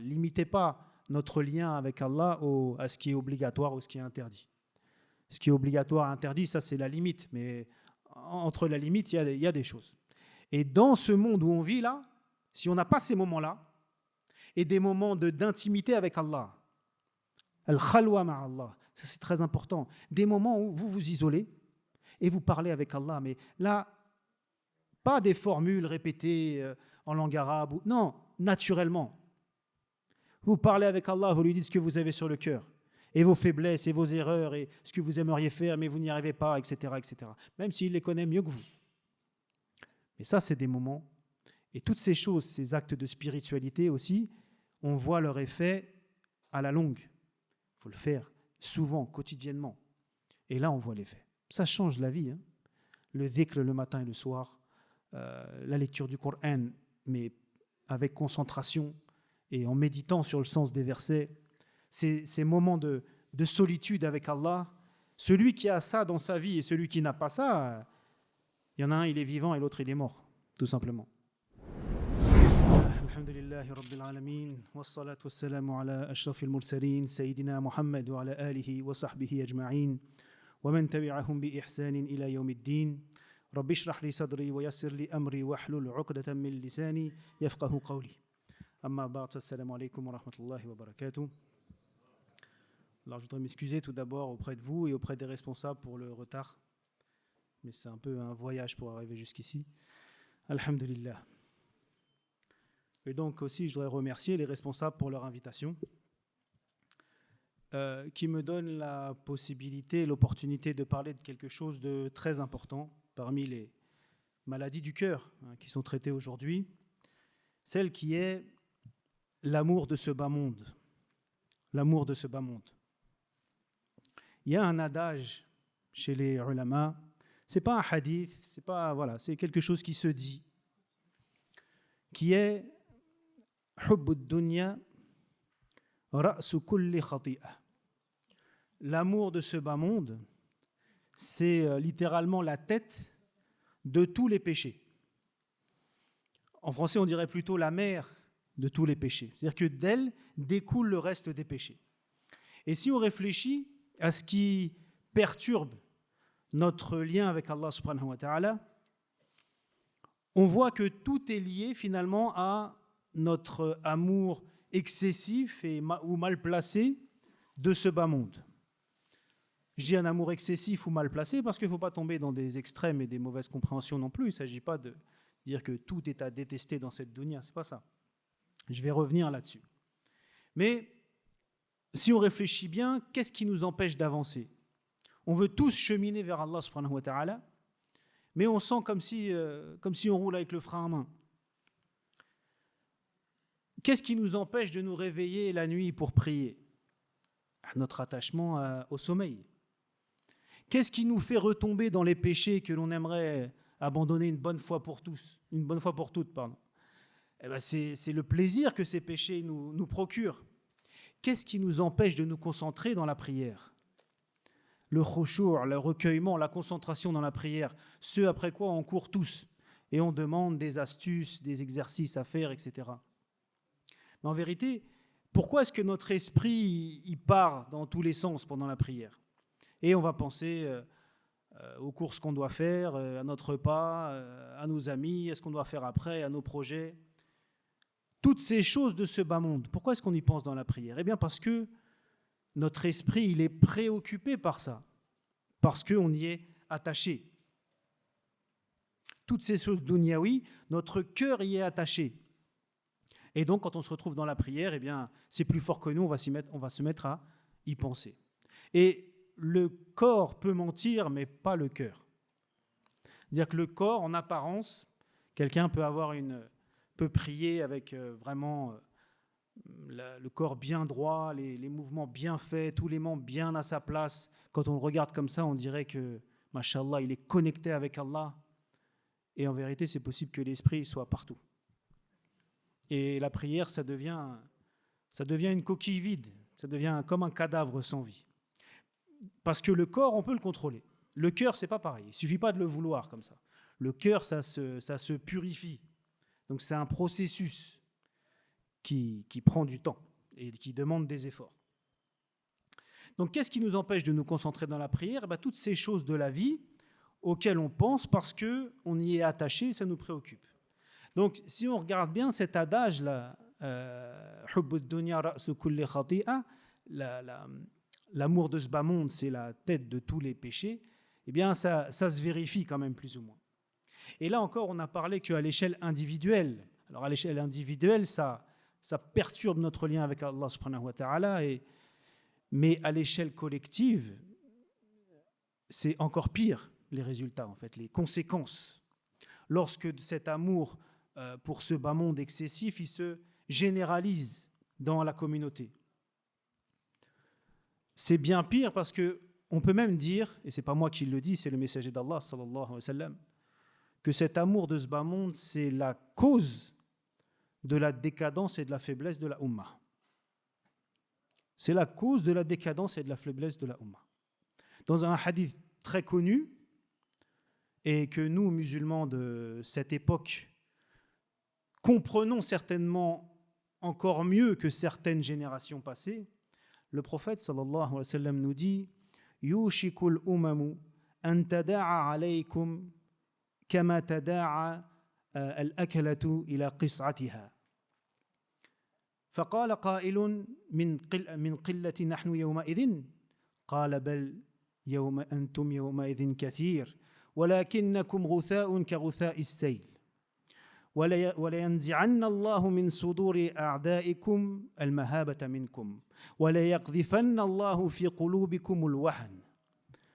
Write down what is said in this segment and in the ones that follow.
limitez pas notre lien avec Allah à ce qui est obligatoire ou ce qui est interdit. Ce qui est obligatoire et interdit, ça c'est la limite, mais entre la limite, il y a des choses. Et dans ce monde où on vit là, si on n'a pas ces moments-là, et des moments d'intimité avec Allah, al-khalwa ma'Allah, ça c'est très important, des moments où vous vous isolez et vous parlez avec Allah, mais là, pas des formules répétées en langue arabe, non, naturellement. Vous parlez avec Allah, vous lui dites ce que vous avez sur le cœur, et vos faiblesses, et vos erreurs, et ce que vous aimeriez faire, mais vous n'y arrivez pas, etc., etc. Même s'il les connaît mieux que vous. Mais ça, c'est des moments, et toutes ces choses, ces actes de spiritualité aussi, on voit leur effet à la longue. Il faut le faire souvent, quotidiennement. Et là, on voit l'effet. Ça change la vie. Hein. Le dhikr le matin et le soir, la lecture du Coran, mais avec concentration et en méditant sur le sens des versets, ces moments de solitude avec Allah, celui qui a ça dans sa vie et celui qui n'a pas ça, il y en a un, il est vivant et l'autre, il est mort, tout simplement. Alhamdulillahi Rabbil Alamin, wassalatu wassalamu ala ashrafil mursalin, Sayyidina Muhammad wa ala alihi wa sahbihi ajma'in, wa man tabi'ahum bi ihsanin ila yawmiddin. Rabbi shrah li sadri wa yassir li amri wa hlul 'uqdatan min lisani yafqahu qawli. Amma ba'd, assalamu alaykum wa rahmatullahi wa barakatuh. Alors je voudrais m'excuser tout d'abord auprès de vous et auprès des responsables pour le retard. Mais c'est un peu un voyage pour arriver jusqu'ici. Alhamdulillah. Et donc aussi, je voudrais remercier les responsables pour leur invitation, qui me donnent la possibilité, l'opportunité de parler de quelque chose de très important parmi les maladies du cœur qui sont traitées aujourd'hui, celle qui est l'amour de ce bas monde. L'amour de ce bas monde. Il y a un adage chez les ulama, c'est pas un hadith, c'est pas voilà, c'est quelque chose qui se dit, qui est hubbud dunya ra'su kulli khati'ah. L'amour de ce bas monde, c'est littéralement la tête de tous les péchés. En français, on dirait plutôt la mère de tous les péchés. C'est-à-dire que d'elle découle le reste des péchés. Et si on réfléchit à ce qui perturbe notre lien avec Allah subhanahu wa ta'ala, on voit que tout est lié finalement à notre amour excessif ou mal placé de ce bas monde. Je dis un amour excessif ou mal placé parce qu'il ne faut pas tomber dans des extrêmes et des mauvaises compréhensions non plus. Il ne s'agit pas de dire que tout est à détester dans cette dunya, ce n'est pas ça. Je vais revenir là-dessus. Mais si on réfléchit bien, qu'est-ce qui nous empêche d'avancer ? On veut tous cheminer vers Allah subhanahu wa ta'ala, mais on sent comme si on roule avec le frein à main. Qu'est-ce qui nous empêche de nous réveiller la nuit pour prier ? Notre attachement au sommeil. Qu'est-ce qui nous fait retomber dans les péchés que l'on aimerait abandonner une bonne fois pour toutes, Eh bien, c'est le plaisir que ces péchés nous procurent. Qu'est-ce qui nous empêche de nous concentrer dans la prière ? Le khushu', le recueillement, la concentration dans la prière, ce après quoi on court tous et on demande des astuces, des exercices à faire, etc. Mais en vérité, pourquoi est-ce que notre esprit il part dans tous les sens pendant la prière ? Et on va penser aux courses qu'on doit faire, à notre repas, à nos amis, à ce qu'on doit faire après, à nos projets. Toutes ces choses de ce bas monde, pourquoi est-ce qu'on y pense dans la prière ? Eh bien parce que notre esprit, il est préoccupé par ça, parce qu'on y est attaché. Toutes ces choses dunyawi, notre cœur y est attaché. Et donc, quand on se retrouve dans la prière, eh bien, c'est plus fort que nous, on va se mettre à y penser. Et le corps peut mentir, mais pas le cœur. C'est-à-dire que le corps, en apparence, quelqu'un peut prier avec vraiment le corps bien droit, les mouvements bien faits, tous les membres bien à sa place. Quand on le regarde comme ça, on dirait que, mashallah, il est connecté avec Allah. Et en vérité, c'est possible que l'esprit soit partout. Et la prière, ça devient une coquille vide. Ça devient comme un cadavre sans vie. Parce que le corps, on peut le contrôler. Le cœur, c'est pas pareil. Il suffit pas de le vouloir comme ça. Le cœur, ça se purifie. Donc c'est un processus. qui prend du temps et qui demande des efforts. Donc, qu'est-ce qui nous empêche de nous concentrer dans la prière? Toutes ces choses de la vie auxquelles on pense parce qu'on y est attaché, ça nous préoccupe. Donc, si on regarde bien cet adage-là, l'amour de ce bas monde, c'est la tête de tous les péchés, eh bien, ça se vérifie quand même plus ou moins. Et là encore, on n'a parlé qu'à l'échelle individuelle. Alors, à l'échelle individuelle, ça perturbe notre lien avec Allah subhanahu wa ta'ala, mais à l'échelle collective, c'est encore pire, les résultats, en fait, les conséquences. Lorsque cet amour pour ce bas monde excessif, il se généralise dans la communauté. C'est bien pire parce qu'on peut même dire, et ce n'est pas moi qui le dis, c'est le messager d'Allah, sallallahu alayhi wa sallam, que cet amour de ce bas monde, c'est la cause de la décadence et de la faiblesse de la Ummah. C'est la cause de la décadence et de la faiblesse de la Ummah. Dans un hadith très connu, et que nous, musulmans de cette époque, comprenons certainement encore mieux que certaines générations passées, le prophète sallallahu alayhi wa sallam nous dit « Yushikul umamu an tada'a alaykum kama tada'a al-akalatu ila qis'atiha » فقال قائل من قلة نحن يومئذ قال بل أنتم يومئذ كثير ولكنكم غثاء كغثاء السيل ولينزعن الله من صدور أعدائكم المهابة منكم وليقذفن الله في قلوبكم الوهن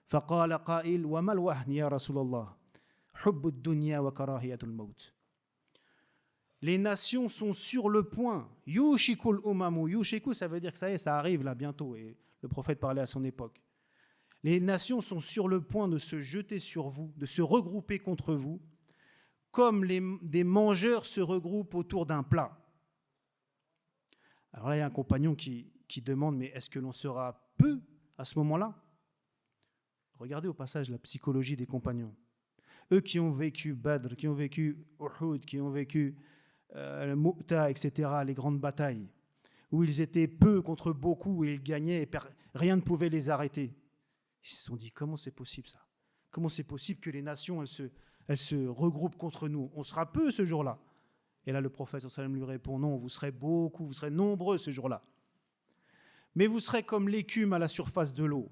فقال قائل وما الوهن يا رسول الله حب الدنيا وكراهية الموت. Les nations sont sur le point. Yushikul umamu. Yushiku, ça veut dire que ça y est, ça arrive là bientôt. Et le prophète parlait à son époque. Les nations sont sur le point de se jeter sur vous, de se regrouper contre vous, comme des mangeurs se regroupent autour d'un plat. Alors là, il y a un compagnon qui demande, mais est-ce que l'on sera peu à ce moment-là? Regardez au passage la psychologie des compagnons. Eux qui ont vécu Badr, qui ont vécu Uhud, qui ont vécu le Mu'ta, etc., les grandes batailles, où ils étaient peu contre beaucoup et ils gagnaient et rien ne pouvait les arrêter. Ils se sont dit, comment c'est possible ça? Comment c'est possible que les nations, elles se regroupent contre nous? On sera peu ce jour-là. Et là, le prophète sallallahu alayhi wa sallam lui répond, non, vous serez beaucoup, vous serez nombreux ce jour-là. Mais vous serez comme l'écume à la surface de l'eau.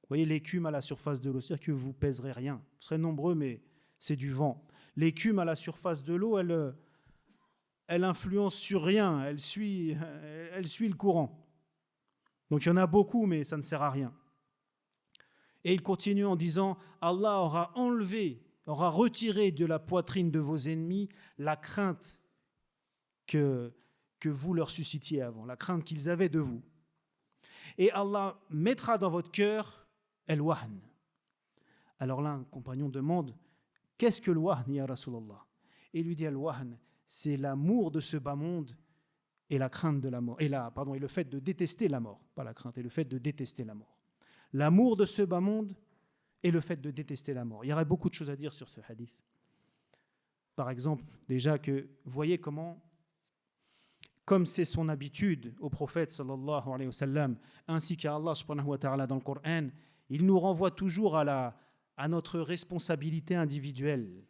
Vous voyez, l'écume à la surface de l'eau, c'est-à-dire que vous ne pèserez rien. Vous serez nombreux, mais c'est du vent. L'écume à la surface de l'eau, elle influence sur rien, elle suit le courant. Donc il y en a beaucoup, mais ça ne sert à rien. Et il continue en disant, Allah aura retiré de la poitrine de vos ennemis la crainte que vous leur suscitiez avant, la crainte qu'ils avaient de vous. Et Allah mettra dans votre cœur el-wahn. Alors là, un compagnon demande, qu'est-ce que le wahn, ya Rasulallah? Et il lui dit, el-wahn, c'est l'amour de ce bas monde et la crainte de la mort. Et le fait de détester la mort, pas la crainte, et le fait de détester la mort. L'amour de ce bas monde et le fait de détester la mort. Il y aurait beaucoup de choses à dire sur ce hadith. Par exemple, déjà que vous voyez comment, comme c'est son habitude au prophète sallallahu alayhi wa sallam, ainsi qu'à Allah subhanahu wa ta'ala dans le Coran, il nous renvoie toujours à notre responsabilité individuelle.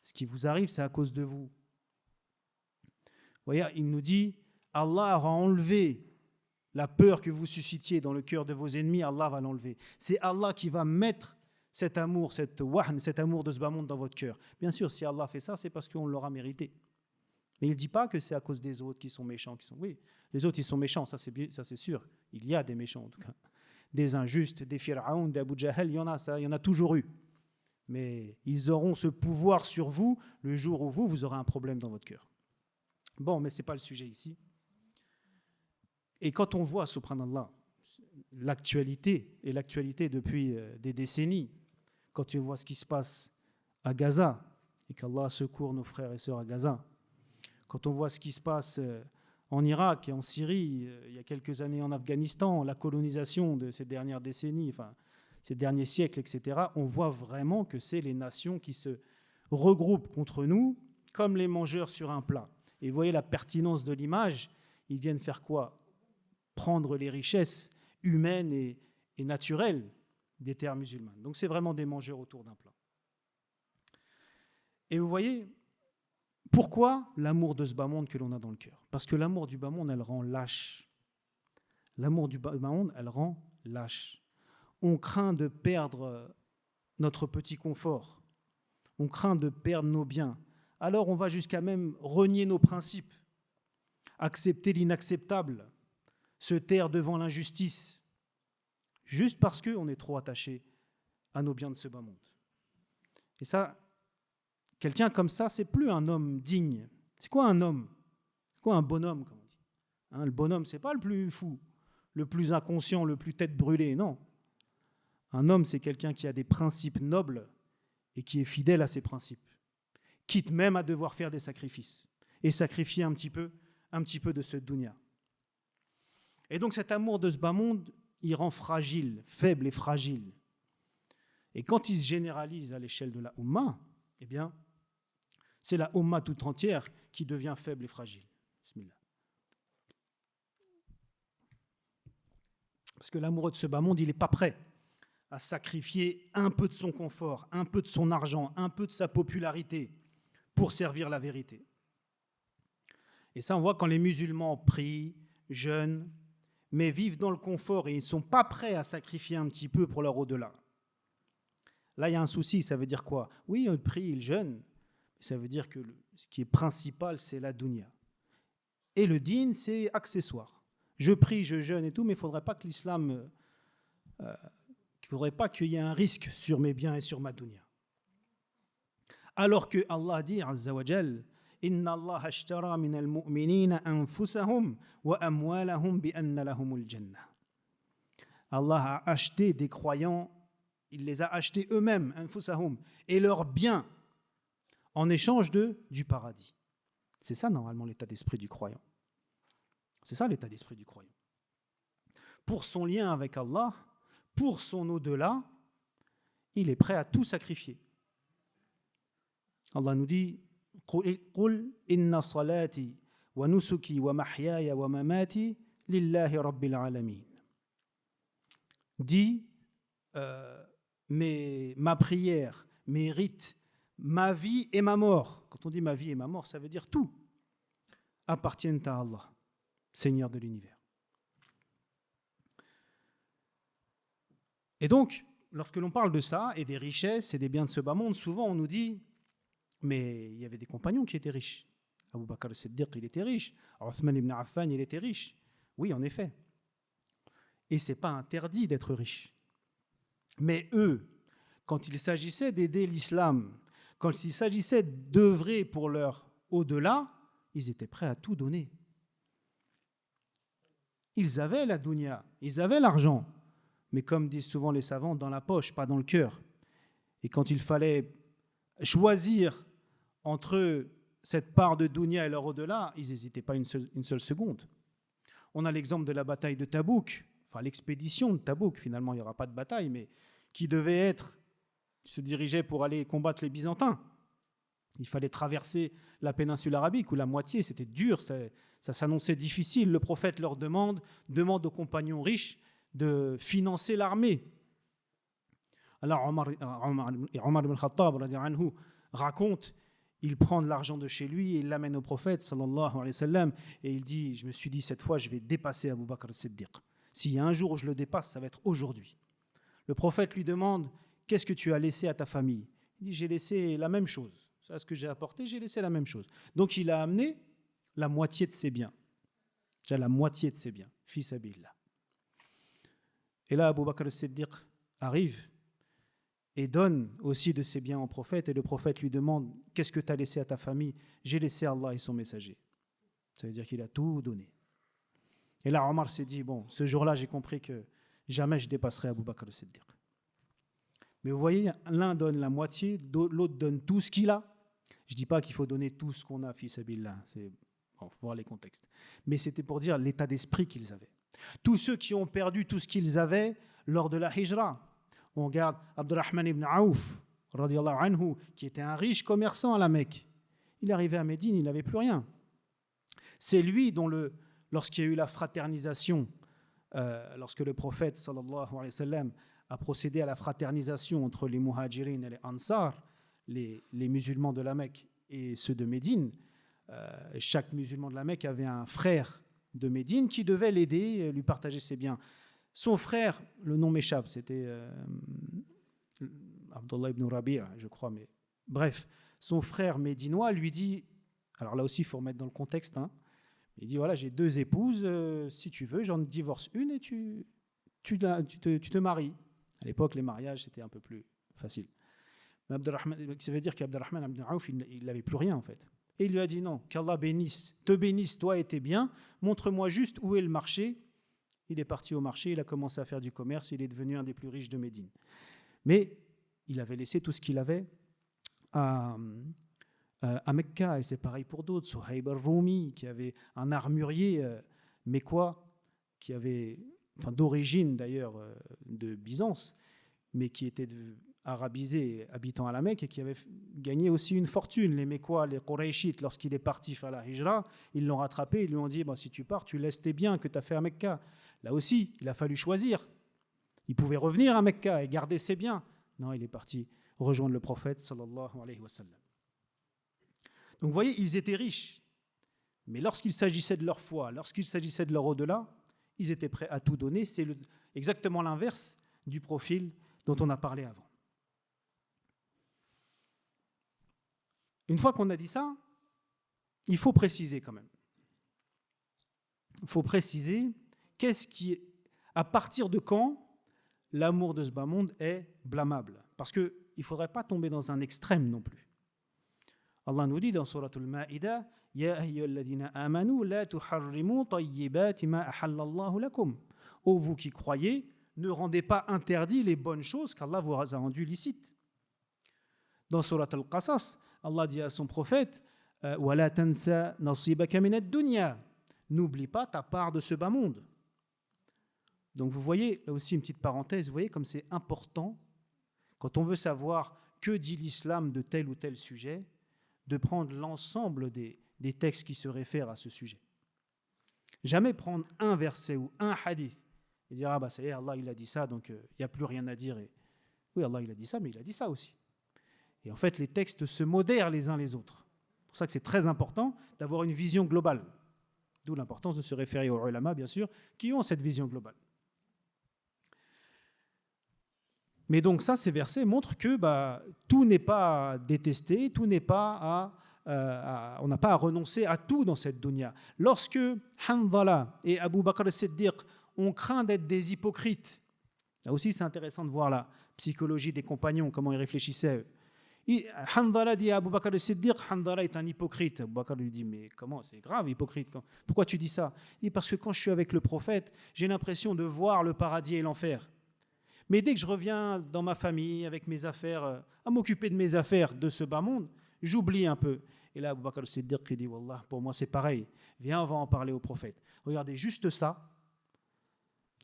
Ce qui vous arrive, c'est à cause de vous. Vous voyez, il nous dit, Allah aura enlevé la peur que vous suscitiez dans le cœur de vos ennemis, Allah va l'enlever. C'est Allah qui va mettre cet amour, cet amour de ce bas monde dans votre cœur. Bien sûr, si Allah fait ça, c'est parce qu'on l'aura mérité. Mais il ne dit pas que c'est à cause des autres qui sont méchants. Oui, les autres, ils sont méchants, ça c'est sûr. Il y a des méchants en tout cas. Des injustes, des Fir'aoun, des Abu Jahal, il y en a toujours eu. Mais ils auront ce pouvoir sur vous le jour où vous aurez un problème dans votre cœur. Bon, mais ce n'est pas le sujet ici. Et quand on voit, subhanallah, l'actualité depuis des décennies, quand on voit ce qui se passe à Gaza, et qu'Allah secourt nos frères et sœurs à Gaza, quand on voit ce qui se passe en Irak et en Syrie, il y a quelques années en Afghanistan, la colonisation de ces dernières décennies, enfin ces derniers siècles, etc., on voit vraiment que c'est les nations qui se regroupent contre nous, comme les mangeurs sur un plat. Et vous voyez la pertinence de l'image, ils viennent faire quoi? Prendre les richesses humaines et naturelles des terres musulmanes. Donc c'est vraiment des mangeurs autour d'un plat. Et vous voyez, pourquoi l'amour de ce bas monde que l'on a dans le cœur? Parce que l'amour du bas monde, elle rend lâche. L'amour du bas monde, elle rend lâche. On craint de perdre notre petit confort. On craint de perdre nos biens. Alors on va jusqu'à même renier nos principes, accepter l'inacceptable, se taire devant l'injustice, juste parce qu'on est trop attaché à nos biens de ce bas monde. Et ça, quelqu'un comme ça, c'est plus un homme digne. C'est quoi un homme? C'est quoi un bonhomme, comme on dit, hein? Le bonhomme, c'est pas le plus fou, le plus inconscient, le plus tête brûlée, non. Un homme, c'est quelqu'un qui a des principes nobles et qui est fidèle à ses principes, quitte même à devoir faire des sacrifices et sacrifier un petit peu de ce dunya. Et donc cet amour de ce bas monde, il rend fragile, faible et fragile. Et quand il se généralise à l'échelle de la Ummah, eh bien, c'est la Ummah toute entière qui devient faible et fragile. Bismillah. Parce que l'amoureux de ce bas monde, il n'est pas prêt à sacrifier un peu de son confort, un peu de son argent, un peu de sa popularité pour servir la vérité. Et ça, on voit quand les musulmans prient, jeûnent, mais vivent dans le confort et ils ne sont pas prêts à sacrifier un petit peu pour leur au-delà. Là, il y a un souci, ça veut dire quoi? Oui, ils prient, ils jeûnent, mais ça veut dire que ce qui est principal, c'est la dunya. Et le din, c'est accessoire. Je prie, je jeûne et tout, mais il ne faudrait pas que l'islam... il ne faudrait pas qu'il y ait un risque sur mes biens et sur ma dunya. Alors que Allah dit, Azza wa Jal, Inna Allah ashtara min al-mu'minina anfusahum wa amwalahum bi anna lahumul jannah. Allah a acheté des croyants, il les a achetés eux-mêmes, anfusahum, et leurs biens en échange du paradis. C'est ça normalement l'état d'esprit du croyant. C'est ça l'état d'esprit du croyant. Pour son lien avec Allah, pour son au-delà, il est prêt à tout sacrifier. Allah nous dit Qul inna salati wa nusuki wa mahyaya wa mamati lillahi rabbil alamin. Dis ma prière, mes rites, ma vie et ma mort. Quand on dit ma vie et ma mort, ça veut dire tout appartiennent à Allah, Seigneur de l'univers. Et donc, lorsque l'on parle de ça, et des richesses et des biens de ce bas monde, souvent on nous dit, mais il y avait des compagnons qui étaient riches. Abu Bakr al-Siddiq, il était riche. Othman ibn Affan, il était riche. Oui, en effet. Et ce n'est pas interdit d'être riche. Mais eux, quand il s'agissait d'aider l'islam, quand il s'agissait d'œuvrer pour leur au-delà, ils étaient prêts à tout donner. Ils avaient la dunya, ils avaient l'argent, mais comme disent souvent les savants, dans la poche, pas dans le cœur. Et quand il fallait choisir entre cette part de dunya et leur au-delà, ils n'hésitaient pas une seule seconde. On a l'exemple de la bataille de Tabouk, enfin l'expédition de Tabouk, finalement il n'y aura pas de bataille, mais qui devait être, se dirigeait pour aller combattre les Byzantins. Il fallait traverser la péninsule arabique, où la moitié, c'était dur, ça s'annonçait difficile. Le prophète leur demande aux compagnons riches de financer l'armée. Alors Omar ibn Khattab raconte, il prend de l'argent de chez lui et il l'amène au prophète sallallahu alayhi wa sallam, et il dit, je me suis dit cette fois je vais dépasser Abu Bakr al-Siddiq. S'il y a un jour où je le dépasse, ça va être aujourd'hui. Le prophète lui demande, qu'est-ce que tu as laissé à ta famille? Il dit, j'ai laissé la même chose. C'est ce que j'ai apporté, j'ai laissé la même chose. Donc il a amené la moitié de ses biens. Déjà la moitié de ses biens. Fi sabilillah. Et là, Abu Bakr al-Siddiq arrive et donne aussi de ses biens au prophète. Et le prophète lui demande, qu'est-ce que tu as laissé à ta famille? J'ai laissé Allah et son messager. Ça veut dire qu'il a tout donné. Et là, Omar s'est dit, bon, ce jour-là, j'ai compris que jamais je dépasserai Abu Bakr al-Siddiq. Mais vous voyez, l'un donne la moitié, l'autre donne tout ce qu'il a. Je ne dis pas qu'il faut donner tout ce qu'on a, fi sabilillah. Il faut voir les contextes. Mais c'était pour dire l'état d'esprit qu'ils avaient. Tous ceux qui ont perdu tout ce qu'ils avaient lors de la hijra. On regarde Abdurrahman ibn Aouf, radiallahu anhu, qui était un riche commerçant à la Mecque. Il est arrivé à Médine, il n'avait plus rien. C'est lui dont lorsqu'il y a eu la fraternisation, lorsque le prophète sallallahu alayhi wa sallam a procédé à la fraternisation entre les muhajirin et les ansar, les musulmans de la Mecque et ceux de Médine, chaque musulman de la Mecque avait un frère de Médine qui devait l'aider, lui partager ses biens. Son frère, le nom m'échappe, c'était Abdullah ibn Rabi', je crois, mais bref, son frère médinois lui dit, alors là aussi il faut remettre dans le contexte, hein, il dit voilà, j'ai 2 épouses, si tu veux, j'en divorce une et tu te maries. À l'époque, les mariages c'était un peu plus facile. Mais ça veut dire qu'Abdurrahman ibn Auf, il n'avait plus rien en fait. Et il lui a dit non, qu'Allah te bénisse, toi et tes biens, montre-moi juste où est le marché. Il est parti au marché, il a commencé à faire du commerce, il est devenu un des plus riches de Médine. Mais il avait laissé tout ce qu'il avait à Mecca, et c'est pareil pour d'autres. Suhaib al-Rumi, qui avait un armurier mécois, qui avait, d'origine d'ailleurs de Byzance, mais qui était arabisé, habitant à la Mecque, et qui avait gagné aussi une fortune. Les Mécois, les Qurayshites, lorsqu'il est parti faire la Hijra, ils l'ont rattrapé, ils lui ont dit si tu pars, tu laisses tes biens que tu as fait à Mecca. Là aussi, il a fallu choisir. Il pouvait revenir à Mecca et garder ses biens. Non, il est parti rejoindre le prophète sallallahu alayhi wa sallam. Donc vous voyez, ils étaient riches. Mais lorsqu'il s'agissait de leur foi, lorsqu'il s'agissait de leur au-delà, ils étaient prêts à tout donner. C'est exactement l'inverse du profil dont on a parlé avant. Une fois qu'on a dit ça, il faut préciser quand même. Il faut préciser à partir de quand l'amour de ce bas monde est blâmable. Parce qu'il ne faudrait pas tomber dans un extrême non plus. Allah nous dit dans Surat Al-Ma'ida, Ya ayyuhalladhina amanu la tuharrimu tayyibati ma ahallallahu lakum. Ô vous qui croyez, ne rendez pas interdit les bonnes choses qu'Allah vous a rendues licites. Dans Surat Al-Qasas, Allah dit à son prophète, Wa la tansa nasibaka min ad-dunya. N'oublie pas ta part de ce bas monde. Donc vous voyez, là aussi une petite parenthèse, vous voyez comme c'est important, quand on veut savoir que dit l'islam de tel ou tel sujet, de prendre l'ensemble des textes qui se réfèrent à ce sujet. Jamais prendre un verset ou un hadith et dire ça y est, Allah il a dit ça, donc il n'y a plus rien à dire. Oui, Allah il a dit ça, mais il a dit ça aussi. Et en fait, les textes se modèrent les uns les autres. C'est pour ça que c'est très important d'avoir une vision globale. D'où l'importance de se référer aux ulama, bien sûr, qui ont cette vision globale. Mais donc ça, ces versets montrent que tout n'est pas détesté, tout n'est pas on n'a pas à renoncer à tout dans cette dunya. Lorsque Hanzala et Abu Bakr as-Siddiq ont craint d'être des hypocrites, là aussi c'est intéressant de voir la psychologie des compagnons, comment ils réfléchissaient. Hanzala dit à Abu Bakr as-Siddiq, Hanzala est un hypocrite. Abu Bakr lui dit, mais comment, c'est grave, hypocrite. Pourquoi tu dis ça? Il dit, parce que quand je suis avec le prophète, j'ai l'impression de voir le paradis et l'enfer. Mais dès que je reviens dans ma famille, avec mes affaires, à m'occuper de mes affaires de ce bas monde, j'oublie un peu. Et là, Abu Bakr as-Siddiq dit, Wallah, pour moi c'est pareil. Viens, on va en parler au prophète. Regardez, juste ça,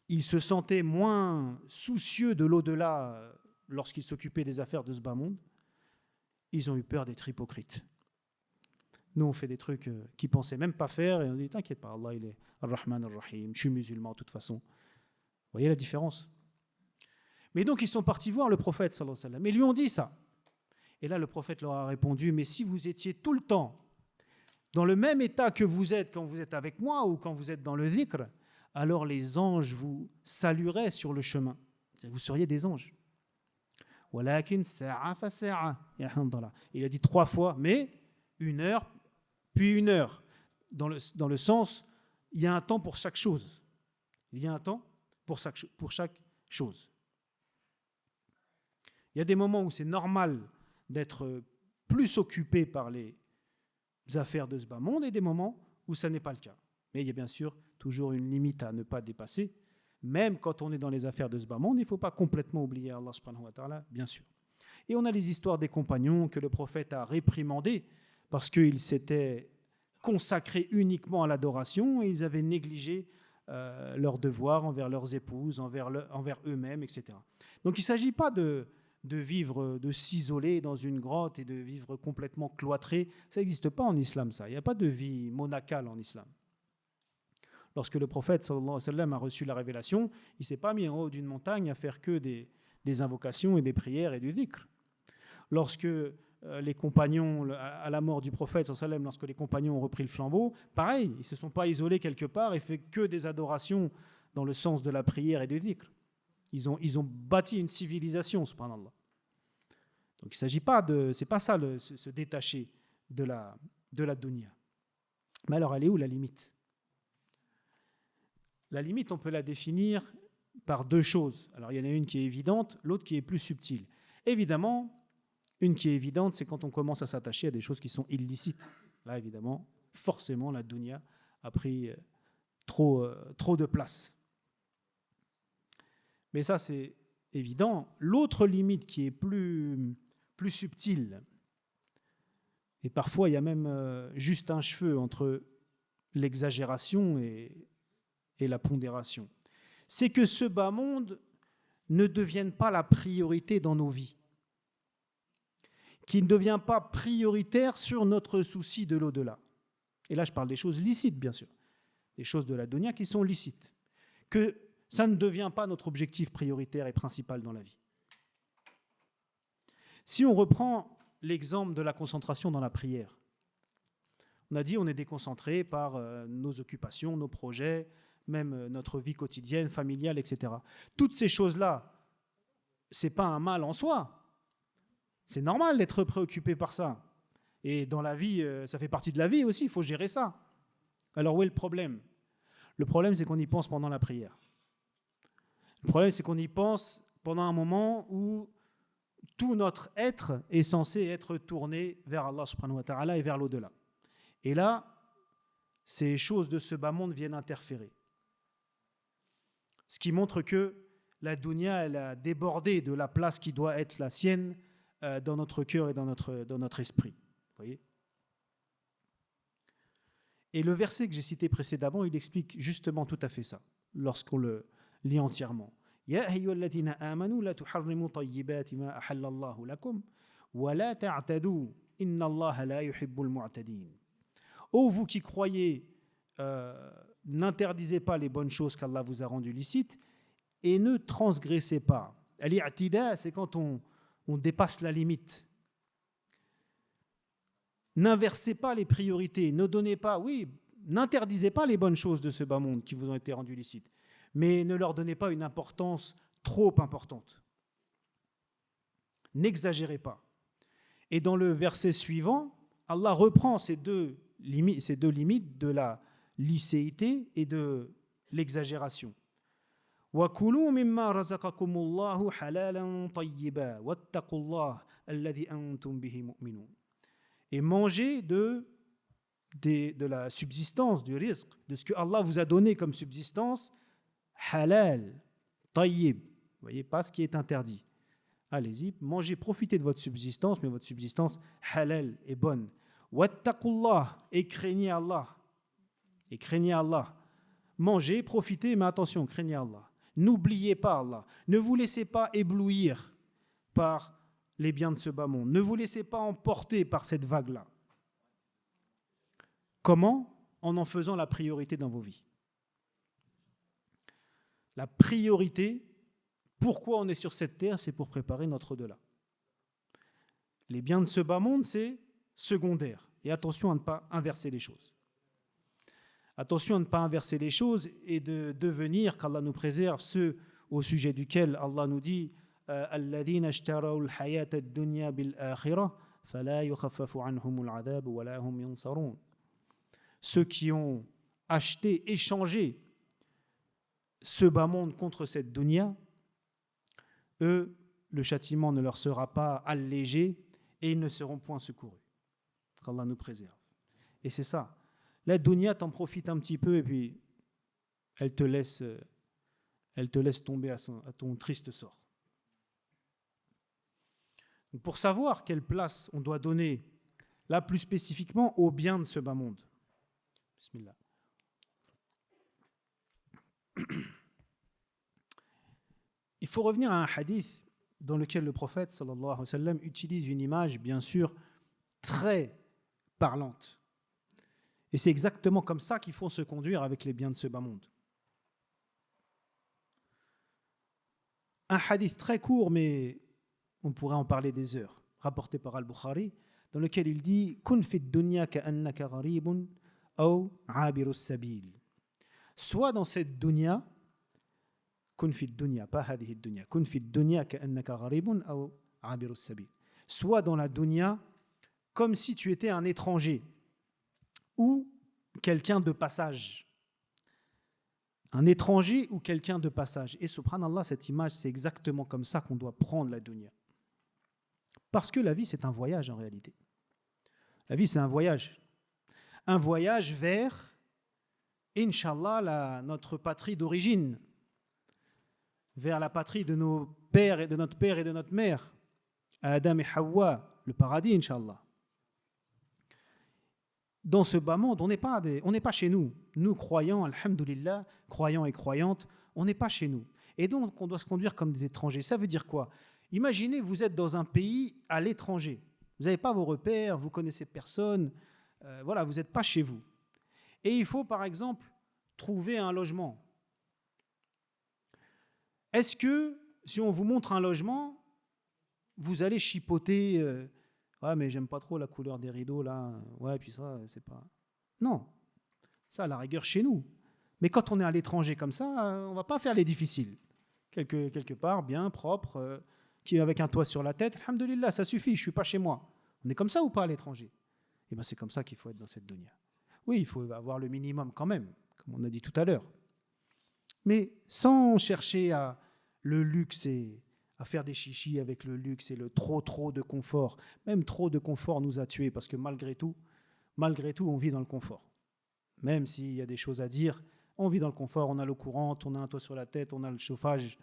il se sentait moins soucieux de l'au-delà lorsqu'il s'occupait des affaires de ce bas monde. Ils ont eu peur d'être hypocrites. Nous, on fait des trucs qu'ils ne pensaient même pas faire, et on dit, t'inquiète pas, Allah, il est Ar-Rahman Ar-Rahim, je suis musulman de toute façon. Vous voyez la différence? Mais donc, ils sont partis voir le prophète, sallallahu alayhi wa sallam, et lui ont dit ça. Et là, le prophète leur a répondu, mais si vous étiez tout le temps dans le même état que vous êtes quand vous êtes avec moi ou quand vous êtes dans le dhikr, alors les anges vous salueraient sur le chemin. Vous seriez des anges. Walakin sa'a fa sa'a. Il a dit 3 fois, mais 1 heure, puis 1 heure. Dans le sens, il y a un temps pour chaque chose. Il y a un temps pour chaque chose. Il y a des moments où c'est normal d'être plus occupé par les affaires de ce bas monde et des moments où ça n'est pas le cas. Mais il y a bien sûr toujours une limite à ne pas dépasser. Même quand on est dans les affaires de ce bas monde, il ne faut pas complètement oublier Allah subhanahu wa ta'ala, bien sûr. Et on a les histoires des compagnons que le prophète a réprimandés parce qu'ils s'étaient consacrés uniquement à l'adoration et ils avaient négligé leurs devoirs envers leurs épouses, envers eux-mêmes, etc. Donc il ne s'agit pas de vivre, de s'isoler dans une grotte et de vivre complètement cloîtré. Ça n'existe pas en islam, ça. Il n'y a pas de vie monacale en islam. Lorsque le prophète sallallahu alayhi wa sallam a reçu la révélation, il ne s'est pas mis en haut d'une montagne à faire que des invocations et des prières et du dhikr. Lorsque les compagnons, à la mort du prophète sallallahu alayhi wa sallam, lorsque les compagnons ont repris le flambeau, pareil, ils ne se sont pas isolés quelque part et fait que des adorations dans le sens de la prière et du dhikr. Ils ont bâti une civilisation, subhanallah. Donc il ne s'agit pas de... C'est pas ça, se détacher de la dunya. Mais alors, elle est où la limite ? La limite, on peut la définir par deux choses. Alors, il y en a une qui est évidente, l'autre qui est plus subtile. Évidemment, une qui est évidente, c'est quand on commence à s'attacher à des choses qui sont illicites. Là, évidemment, forcément, la dunya a pris trop de place. Mais ça, c'est évident. L'autre limite qui est plus subtile, et parfois il y a même juste un cheveu entre l'exagération et la pondération, c'est que ce bas monde ne devienne pas la priorité dans nos vies, qu'il ne devient pas prioritaire sur notre souci de l'au-delà. Et là, je parle des choses licites, bien sûr, des choses de la dunya qui sont licites, que ça ne devient pas notre objectif prioritaire et principal dans la vie. Si on reprend l'exemple de la concentration dans la prière, on a dit on est déconcentré par nos occupations, nos projets, même notre vie quotidienne, familiale, etc. Toutes ces choses-là, ce n'est pas un mal en soi. C'est normal d'être préoccupé par ça. Et dans la vie, ça fait partie de la vie aussi, il faut gérer ça. Alors où est le problème ? Le problème, c'est qu'on y pense pendant la prière. Le problème, c'est qu'on y pense pendant un moment où tout notre être est censé être tourné vers Allah subhanahu wa ta'ala et vers l'au-delà. Et là, ces choses de ce bas monde viennent interférer. Ce qui montre que la dunya, elle a débordé de la place qui doit être la sienne dans notre cœur et dans notre esprit. Vous voyez ? Et le verset que j'ai cité précédemment, il explique justement tout à fait ça, lorsqu'on le lit entièrement. Ya ayyuhalladhina amanu la tuharrimu tayyibati ma ahallallahu lakum wa la ta'tadu inna Allaha la yuhibbul mu'tadin. Ô vous qui croyez, n'interdisez pas les bonnes choses qu'Allah vous a rendues licites et ne transgressez pas. Al-i'tida, c'est quand on dépasse la limite. N'inversez pas les priorités, ne donnez pas, n'interdisez pas les bonnes choses de ce bas monde qui vous ont été rendues licites, mais ne leur donnez pas une importance trop importante. N'exagérez pas. Et dans le verset suivant, Allah reprend ces deux limites de la licéité et de l'exagération. وَكُلُوا مِمَّا رَزَقَكُمُ اللَّهُ حَلَالًا طَيِّبًا وَاتَّقُوا اللَّهَ الَّذِي أَنْتُمْ بِهِ مُؤْمِنُونَ. Et mangez de la subsistance, du rizq, de ce que Allah vous a donné comme subsistance, halal, tayyib. Vous voyez, pas ce qui est interdit. Allez-y, mangez, profitez de votre subsistance, mais votre subsistance halal est bonne. Wattaqullah, et craignez Allah. Et craignez Allah. Mangez, profitez, mais attention, craignez Allah. N'oubliez pas Allah. Ne vous laissez pas éblouir par les biens de ce bas monde. Ne vous laissez pas emporter par cette vague-là. Comment ? En faisant la priorité dans vos vies. La priorité, pourquoi on est sur cette terre, c'est pour préparer notre au-delà. Les biens de ce bas monde, c'est secondaire. Et attention à ne pas inverser les choses. Attention à ne pas inverser les choses et de devenir, qu'Allah nous préserve, ceux au sujet duquel Allah nous dit الذين اشتروا الحياة الدنيا بالآخرة فلا يخفف عنهم العذاب ولا هم ينصرون. Ceux qui ont acheté, échangé ce bas monde contre cette dunya, eux, le châtiment ne leur sera pas allégé et ils ne seront point secourus. Qu'Allah nous préserve. Et c'est ça. La dunya, t'en profites un petit peu et puis elle te laisse tomber à ton triste sort. Donc pour savoir quelle place on doit donner, là plus spécifiquement, au bien de ce bas monde. Bismillah. Il faut revenir à un hadith dans lequel le prophète sallallahu alayhi wa sallam utilise une image, bien sûr, très parlante. Et c'est exactement comme ça qu'il faut se conduire avec les biens de ce bas monde. Un hadith très court, mais on pourrait en parler des heures, rapporté par Al-Bukhari, dans lequel il dit « Kun fi dunya ka'annaka gharibun aw 'abiru sabil » Soit dans cette dunya, kun fi dunya, pas hadihi dunya, kun fi dunya ka'annaka gharibun aw 'abiru sabil. Soit dans la dunya, comme si tu étais un étranger ou quelqu'un de passage. Un étranger ou quelqu'un de passage. Et subhanallah, cette image, c'est exactement comme ça qu'on doit prendre la dunya. Parce que la vie, c'est un voyage en réalité. La vie, c'est un voyage. Un voyage vers, Inch'Allah, notre patrie d'origine. Vers la patrie de nos pères et de notre père et de notre mère. Adam et Hawa, le paradis, Inch'Allah. Dans ce bas monde, on n'est pas chez nous. Nous, croyants, alhamdoulilah, croyants et croyantes, on n'est pas chez nous. Et donc, on doit se conduire comme des étrangers. Ça veut dire quoi? Imaginez, vous êtes dans un pays à l'étranger. Vous n'avez pas vos repères, vous connaissez personne. Voilà, vous n'êtes pas chez vous. Et il faut, par exemple, trouver un logement. Est-ce que, si on vous montre un logement, vous allez chipoter ouais, mais j'aime pas trop la couleur des rideaux, là. Ouais, puis ça, c'est pas... Non. Ça, à la rigueur, chez nous. Mais quand on est à l'étranger comme ça, on va pas faire les difficiles. Quelque part, bien, propre, qui avec un toit sur la tête, alhamdoulilah, ça suffit, je suis pas chez moi. On est comme ça ou pas à l'étranger? Eh bien, c'est comme ça qu'il faut être dans cette dunya. Oui, il faut avoir le minimum quand même, comme on a dit tout à l'heure. Mais sans chercher à le luxe et à faire des chichis avec le luxe et le trop de confort. Même trop de confort nous a tués parce que malgré tout, on vit dans le confort. Même s'il y a des choses à dire, on vit dans le confort, on a l'eau courante, on a un toit sur la tête, on a le chauffage.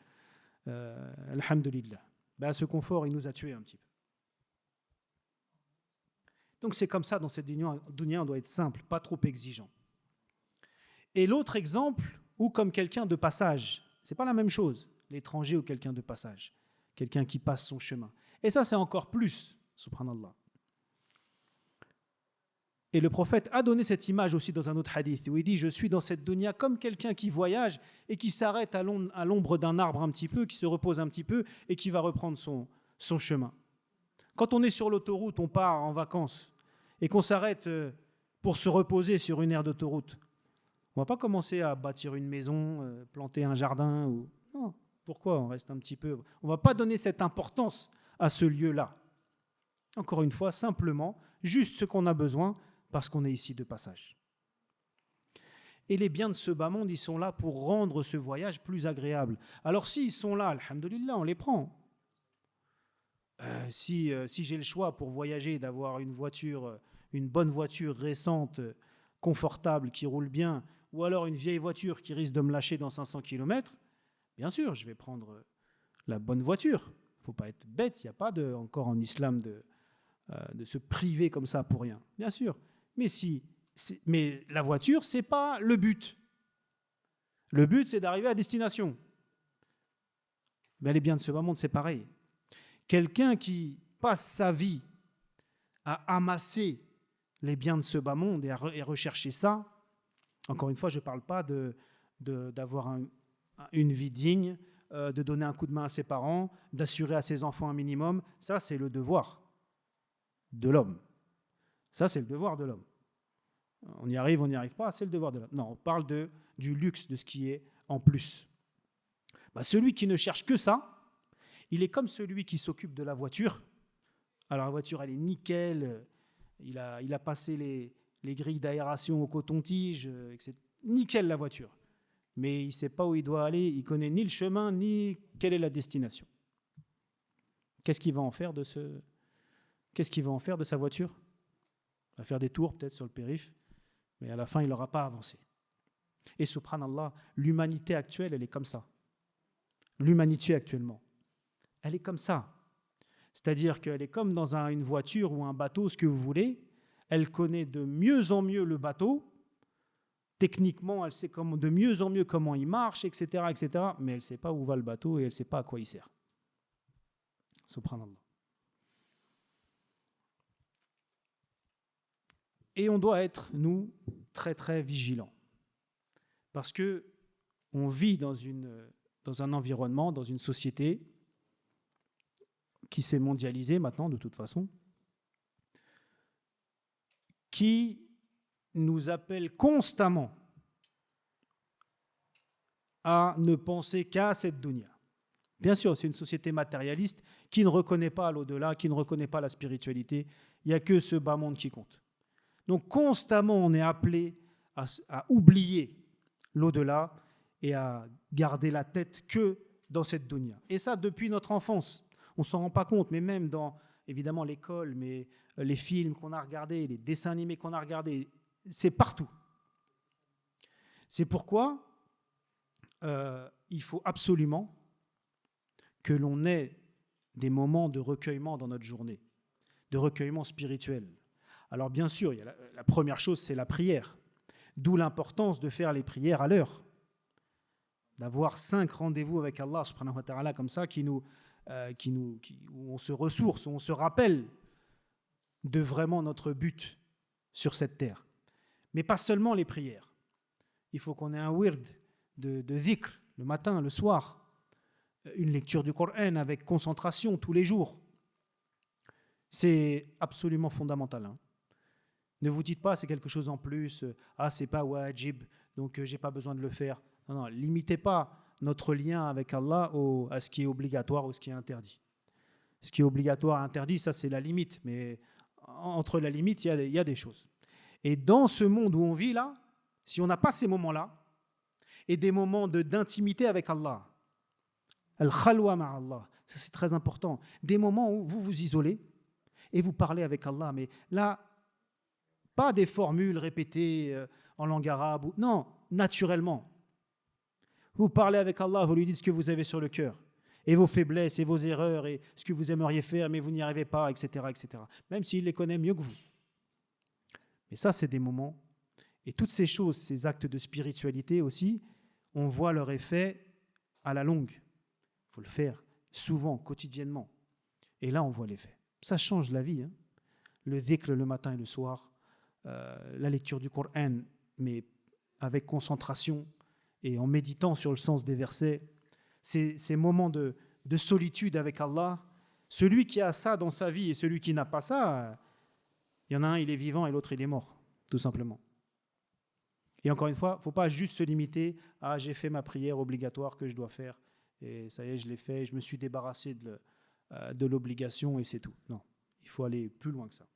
Alhamdulillah. Ben, ce confort, il nous a tués un petit peu. Donc c'est comme ça, dans cette dunya, on doit être simple, pas trop exigeant. Et l'autre exemple, ou comme quelqu'un de passage, c'est pas la même chose, l'étranger ou quelqu'un de passage. Quelqu'un qui passe son chemin. Et ça, c'est encore plus, subhanallah. Et le prophète a donné cette image aussi dans un autre hadith, où il dit, je suis dans cette dunya comme quelqu'un qui voyage et qui s'arrête à l'ombre d'un arbre un petit peu, qui se repose un petit peu et qui va reprendre son chemin. Quand on est sur l'autoroute, on part en vacances et qu'on s'arrête pour se reposer sur une aire d'autoroute, on ne va pas commencer à bâtir une maison, planter un jardin. Non. Pourquoi on reste un petit peu? On ne va pas donner cette importance à ce lieu-là. Encore une fois, simplement, juste ce qu'on a besoin parce qu'on est ici de passage. Et les biens de ce bas monde, ils sont là pour rendre ce voyage plus agréable. Alors s'ils sont là, alhamdoulilah, on les prend. Si j'ai le choix pour voyager, d'avoir une bonne voiture récente, confortable, qui roule bien, ou alors une vieille voiture qui risque de me lâcher dans 500 km, bien sûr, je vais prendre la bonne voiture. Il ne faut pas être bête, il n'y a pas encore en islam de se priver comme ça pour rien. Bien sûr. Mais la voiture, ce n'est pas le but. Le but, c'est d'arriver à destination. Mais les biens de ce bas monde, c'est pareil. Quelqu'un qui passe sa vie à amasser les biens de ce bas monde et à rechercher ça, encore une fois, je ne parle pas d'avoir une vie digne, de donner un coup de main à ses parents, d'assurer à ses enfants un minimum. Ça, c'est le devoir de l'homme. Ça, c'est le devoir de l'homme. On y arrive, on n'y arrive pas, c'est le devoir de l'homme. Non, on parle du luxe, de ce qui est en plus. Celui qui ne cherche que ça, il est comme celui qui s'occupe de la voiture. Alors la voiture, elle est nickel, il a passé les grilles d'aération au coton-tige, etc. Nickel la voiture. Mais il ne sait pas où il doit aller, il ne connaît ni le chemin, ni quelle est la destination. Qu'est-ce qu'il va en faire de sa voiture? Il va faire des tours peut-être sur le périph', mais à la fin, il n'aura pas avancé. Et subhanallah, l'humanité actuelle, elle est comme ça. L'humanité actuellement, elle est comme ça. C'est-à-dire qu'elle est comme dans une voiture ou un bateau, ce que vous voulez. Elle connaît de mieux en mieux le bateau. Techniquement, elle sait de mieux en mieux comment il marche, etc., etc. Mais elle ne sait pas où va le bateau et elle ne sait pas à quoi il sert. subhanallah. Et on doit être, nous, très très vigilants. Parce que on vit dans un environnement, dans une société qui s'est mondialisée maintenant de toute façon, qui nous appelle constamment à ne penser qu'à cette dunya. Bien sûr, c'est une société matérialiste qui ne reconnaît pas l'au-delà, qui ne reconnaît pas la spiritualité. Il n'y a que ce bas monde qui compte. Donc constamment, on est appelé à oublier l'au-delà et à garder la tête que dans cette dunya. Et ça, depuis notre enfance. On ne s'en rend pas compte, mais même dans, évidemment, l'école, mais les films qu'on a regardés, les dessins animés qu'on a regardés, c'est partout. C'est pourquoi il faut absolument que l'on ait des moments de recueillement dans notre journée, de recueillement spirituel. Alors bien sûr, il y a la première chose, c'est la prière. D'où l'importance de faire les prières à l'heure. D'avoir 5 rendez-vous avec Allah subhanahu wa ta'ala comme ça, où on se ressource, où on se rappelle de vraiment notre but sur cette terre. Mais pas seulement les prières. Il faut qu'on ait un wird de dhikr, le matin, le soir. Une lecture du Coran avec concentration tous les jours. C'est absolument fondamental. Hein. Ne vous dites pas c'est quelque chose en plus, c'est pas wajib, donc j'ai pas besoin de le faire. Non, limitez pas notre lien avec Allah à ce qui est obligatoire ou ce qui est interdit. Ce qui est obligatoire et interdit, ça c'est la limite, mais entre la limite, il y a des choses. Et dans ce monde où on vit là, si on n'a pas ces moments-là, et des moments d'intimité avec Allah, al-khalwa ma'Allah, ça c'est très important, des moments où vous vous isolez et vous parlez avec Allah, mais là, pas des formules répétées en langue arabe, non, naturellement. Vous parlez avec Allah, vous lui dites ce que vous avez sur le cœur, et vos faiblesses, et vos erreurs, et ce que vous aimeriez faire, mais vous n'y arrivez pas, etc., etc. Même s'il les connaît mieux que vous. Mais ça, c'est des moments, et toutes ces choses, ces actes de spiritualité aussi, on voit leur effet à la longue. Il faut le faire souvent, quotidiennement. Et là, on voit l'effet. Ça change la vie. Hein. Le dhikr le matin et le soir, la lecture du Coran, mais avec concentration et en méditant sur le sens des versets, ces moments de solitude avec Allah, celui qui a ça dans sa vie et celui qui n'a pas ça, il y en a un, il est vivant et l'autre, il est mort, tout simplement. Et encore une fois, il ne faut pas juste se limiter à « j'ai fait ma prière obligatoire que je dois faire et ça y est, je l'ai fait, je me suis débarrassé de l'obligation et c'est tout ». Non, il faut aller plus loin que ça.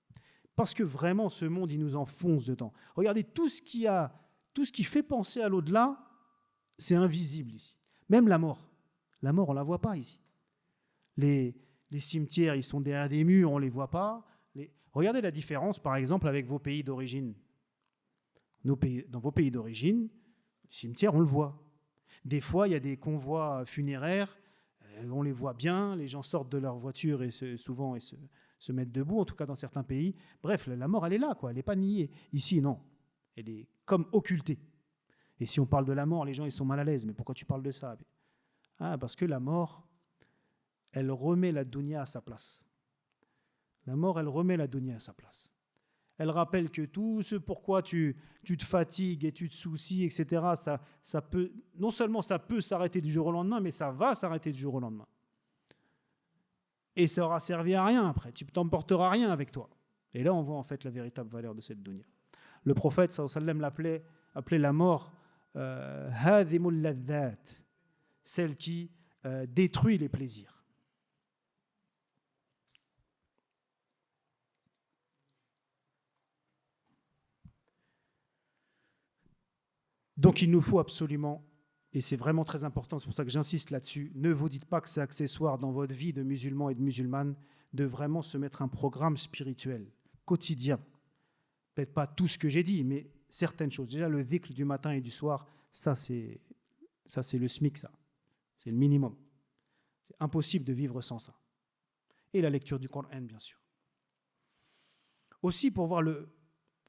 Parce que vraiment, ce monde, il nous enfonce dedans. Regardez, tout ce qui fait penser à l'au-delà, c'est invisible ici. Même la mort. La mort, on ne la voit pas ici. Les cimetières, ils sont derrière des murs, on ne les voit pas. Regardez la différence, par exemple, avec vos pays d'origine. Dans vos pays d'origine, le cimetière, on le voit. Des fois, il y a des convois funéraires, on les voit bien, les gens sortent de leur voiture et se mettent debout, en tout cas dans certains pays. Bref, la mort, elle est là, quoi. Elle n'est pas niée. Ici, non. Elle est comme occultée. Et si on parle de la mort, les gens ils sont mal à l'aise. Mais pourquoi tu parles de ça? Parce que la mort, elle remet la dunya à sa place. La mort, elle remet la dunya à sa place. Elle rappelle que tout ce pourquoi tu te fatigues et tu te soucies, etc., ça peut, non seulement ça peut s'arrêter du jour au lendemain, mais ça va s'arrêter du jour au lendemain. Et ça aura servi à rien après. Tu t'emporteras rien avec toi. Et là, on voit en fait la véritable valeur de cette dunya. Le prophète, sallallahu alayhi wa sallam, appelait la mort hadhimul ladhat, celle qui détruit les plaisirs. Donc il nous faut absolument, et c'est vraiment très important, c'est pour ça que j'insiste là-dessus, ne vous dites pas que c'est accessoire dans votre vie de musulman et de musulmane de vraiment se mettre un programme spirituel, quotidien. Peut-être pas tout ce que j'ai dit, mais certaines choses. Déjà le dhikr du matin et du soir, ça c'est le SMIC, ça. C'est le minimum. C'est impossible de vivre sans ça. Et la lecture du Coran, bien sûr. Aussi, pour voir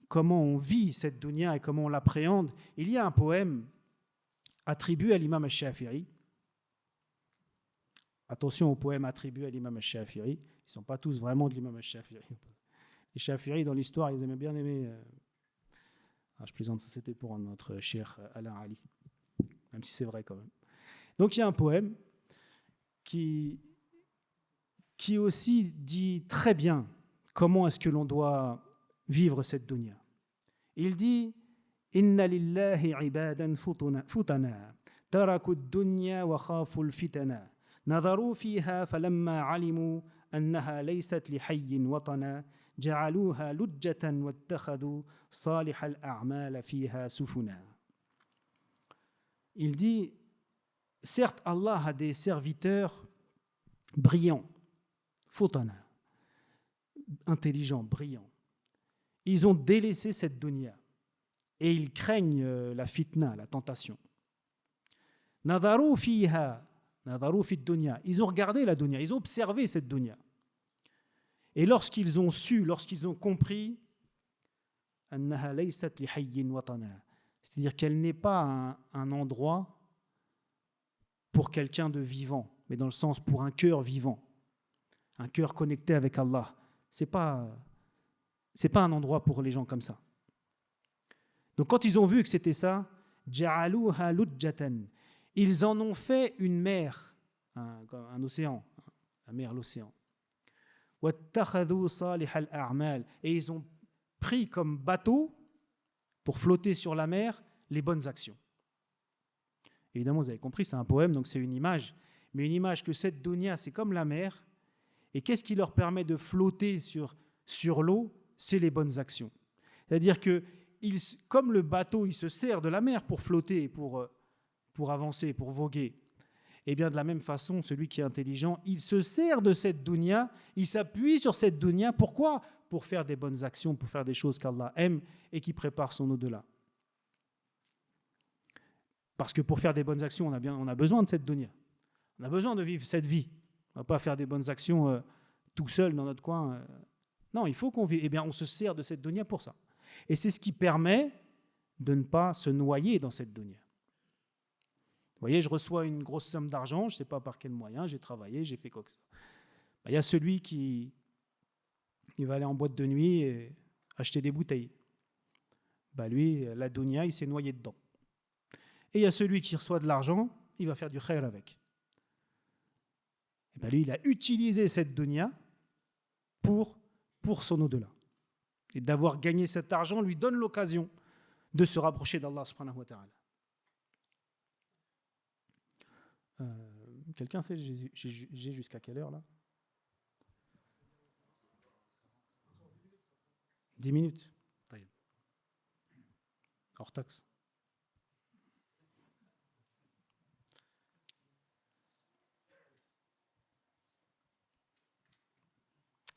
comment on vit cette dunya et comment on l'appréhende, il y a un poème attribué à l'imam al-Shafi'i Attention aux poèmes attribués à l'imam al-Shafi'i. Ils ne sont pas tous vraiment de l'imam al-Shafi'i. Les Shafi'i, dans l'histoire, ils aimaient bien aimer... je plaisante, ça c'était pour notre cher Alain Ali. Même si c'est vrai quand même. Donc il y a un poème qui aussi dit très bien comment est-ce que l'on doit vivre cette dunya. Il dit « Inna lillahi ibadan futana, taraku ad-dunya wa khafu al-fitana, nadharu fiha falamma alimu annaha laysat li hayyin watana, ja'aluha lujjatan wattakhadhu salih al-a'mal fiha sufuna » Il dit « Certes, Allah a des serviteurs brillants, futana, intelligents, brillants. Ils ont délaissé cette dunya et ils craignent la fitna, la tentation. Nadharu fiha, nadharu fi dunya. Ils ont regardé la dunya, ils ont observé cette dunya. Et lorsqu'ils ont su, lorsqu'ils ont compris, annaha laysat li hayyin watana, c'est-à-dire qu'elle n'est pas un endroit pour quelqu'un de vivant, mais dans le sens pour un cœur vivant, un cœur connecté avec Allah. C'est pas un endroit pour les gens comme ça. Donc quand ils ont vu que c'était ça, ja'aluha lujjatan, ils en ont fait une mer, un océan, la mer, l'océan. Wattakhadhu salih al-a'mal, et ils ont pris comme bateau pour flotter sur la mer les bonnes actions. Évidemment, vous avez compris, c'est un poème, donc c'est une image, mais une image que cette dunya, c'est comme la mer, et qu'est-ce qui leur permet de flotter sur l'eau? C'est les bonnes actions. C'est-à-dire que, comme le bateau, il se sert de la mer pour flotter, pour avancer, pour voguer, et bien de la même façon, celui qui est intelligent, il se sert de cette dunya, il s'appuie sur cette dunya. Pourquoi? Pour faire des bonnes actions, pour faire des choses qu'Allah aime et qui préparent son au-delà. Parce que pour faire des bonnes actions, on a besoin de cette dunya. On a besoin de vivre cette vie. On ne va pas faire des bonnes actions tout seul dans notre coin. Non, il faut qu'on vive. Eh bien, on se sert de cette dunya pour ça. Et c'est ce qui permet de ne pas se noyer dans cette dunya. Vous voyez, je reçois une grosse somme d'argent, je ne sais pas par quel moyen, j'ai travaillé, j'ai fait quoi que ce soit. Il y a celui qui va aller en boîte de nuit et acheter des bouteilles. Lui, la dunya, il s'est noyé dedans. Et il y a celui qui reçoit de l'argent, il va faire du khair avec. Lui, il a utilisé cette dunya pour son au-delà. Et d'avoir gagné cet argent lui donne l'occasion de se rapprocher d'Allah subhanahu wa ta'ala. Quelqu'un sait, j'ai jusqu'à quelle heure là? 10 minutes. Hors taxe.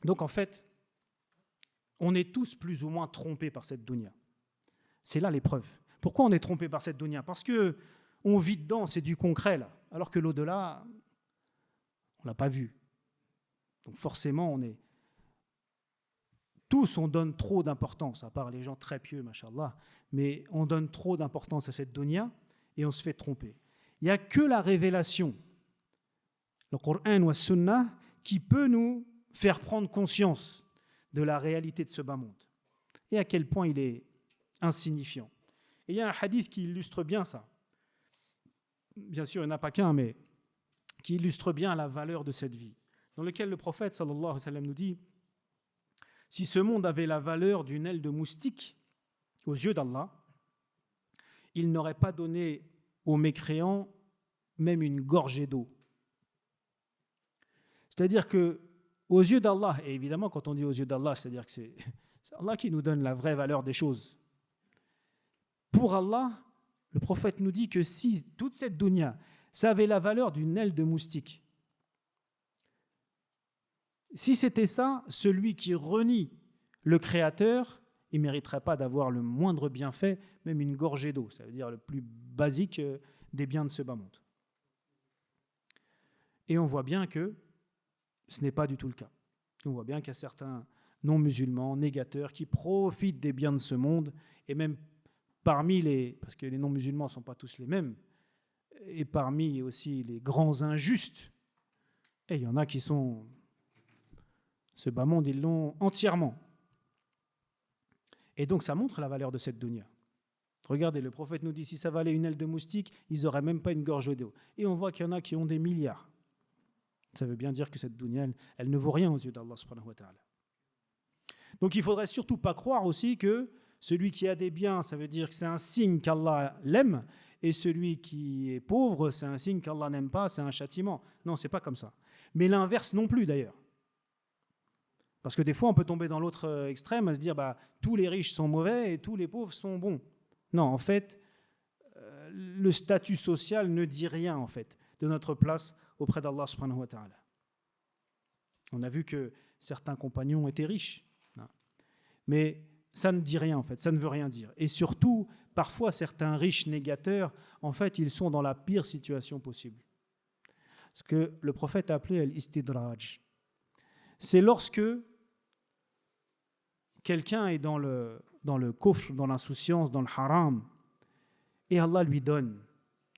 Donc en fait, on est tous plus ou moins trompés par cette dunya. C'est là l'épreuve. Pourquoi on est trompé par cette dunya? Parce que on vit dedans, c'est du concret là, alors que l'au-delà, on l'a pas vu. Donc forcément, tous on donne trop d'importance, à part les gens très pieux, machallah, mais on donne trop d'importance à cette dunya et on se fait tromper. Il n'y a que la révélation, le Coran ou la Sunna, qui peut nous faire prendre conscience de la réalité de ce bas monde et à quel point il est insignifiant. Et il y a un hadith qui illustre bien ça. Bien sûr, il n'y en a pas qu'un, mais qui illustre bien la valeur de cette vie, dans lequel le prophète sallallahu alayhi wa sallam nous dit: si ce monde avait la valeur d'une aile de moustique aux yeux d'Allah, il n'aurait pas donné aux mécréants même une gorgée d'eau. C'est-à-dire que aux yeux d'Allah, et évidemment quand on dit aux yeux d'Allah, c'est-à-dire que c'est Allah qui nous donne la vraie valeur des choses. Pour Allah, le prophète nous dit que si toute cette dunya, ça avait la valeur d'une aile de moustique, si c'était ça, celui qui renie le Créateur, il ne mériterait pas d'avoir le moindre bienfait, même une gorgée d'eau, ça veut dire le plus basique des biens de ce bas monde. Et on voit bien que ce n'est pas du tout le cas. On voit bien qu'il y a certains non-musulmans, négateurs, qui profitent des biens de ce monde, et même parmi parce que les non-musulmans ne sont pas tous les mêmes, et parmi aussi les grands injustes, Et il y en a qui sont... Ce bas monde, ils l'ont entièrement. Et donc ça montre la valeur de cette dunya. Regardez, le prophète nous dit, si ça valait une aile de moustique, ils n'auraient même pas une gorge d'eau. Et on voit qu'il y en a qui ont des milliards. Ça veut bien dire que cette dunya, elle ne vaut rien aux yeux d'Allah subhanahu wa ta'ala. Donc il ne faudrait surtout pas croire aussi que celui qui a des biens, ça veut dire que c'est un signe qu'Allah l'aime, et celui qui est pauvre, c'est un signe qu'Allah n'aime pas, c'est un châtiment. Non, c'est pas comme ça. Mais l'inverse non plus d'ailleurs. Parce que des fois, on peut tomber dans l'autre extrême, à se dire tous les riches sont mauvais et tous les pauvres sont bons. Non, en fait, le statut social ne dit rien en fait de notre place auprès d'Allah subhanahu wa ta'ala. On a vu que certains compagnons étaient riches, mais ça ne dit rien en fait, ça ne veut rien dire. Et surtout, parfois, certains riches négateurs, en fait, ils sont dans la pire situation possible. Ce que le prophète a appelé l'istidraj. C'est lorsque quelqu'un est dans le kufr, dans l'insouciance, dans le haram, et Allah lui donne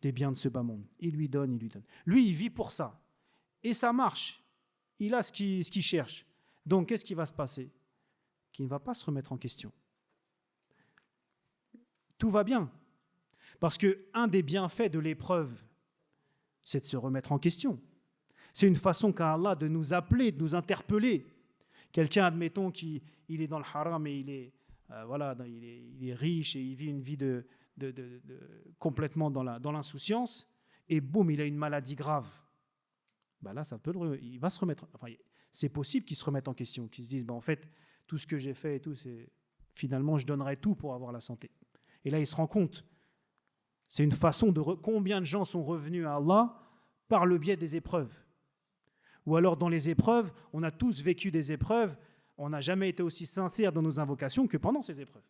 des biens de ce bas monde. Il lui donne, il lui donne. Lui, il vit pour ça. Et ça marche. Il a ce qu'il cherche. Donc, qu'est-ce qui va se passer? Qu'il ne va pas se remettre en question. Tout va bien. Parce qu'un des bienfaits de l'épreuve, c'est de se remettre en question. C'est une façon qu'a Allah de nous appeler, de nous interpeller. Quelqu'un, admettons, qu'il est dans le haram et il est riche et il vit une vie complètement dans l'insouciance, et boum, il a une maladie grave. Là, il va se remettre. Enfin, c'est possible qu'il se remette en question, qu'il se dise, en fait, tout ce que j'ai fait et tout, c'est finalement, je donnerais tout pour avoir la santé. Et là, il se rend compte. C'est une façon de combien de gens sont revenus à Allah par le biais des épreuves. Ou alors dans les épreuves, on a tous vécu des épreuves, on n'a jamais été aussi sincère dans nos invocations que pendant ces épreuves.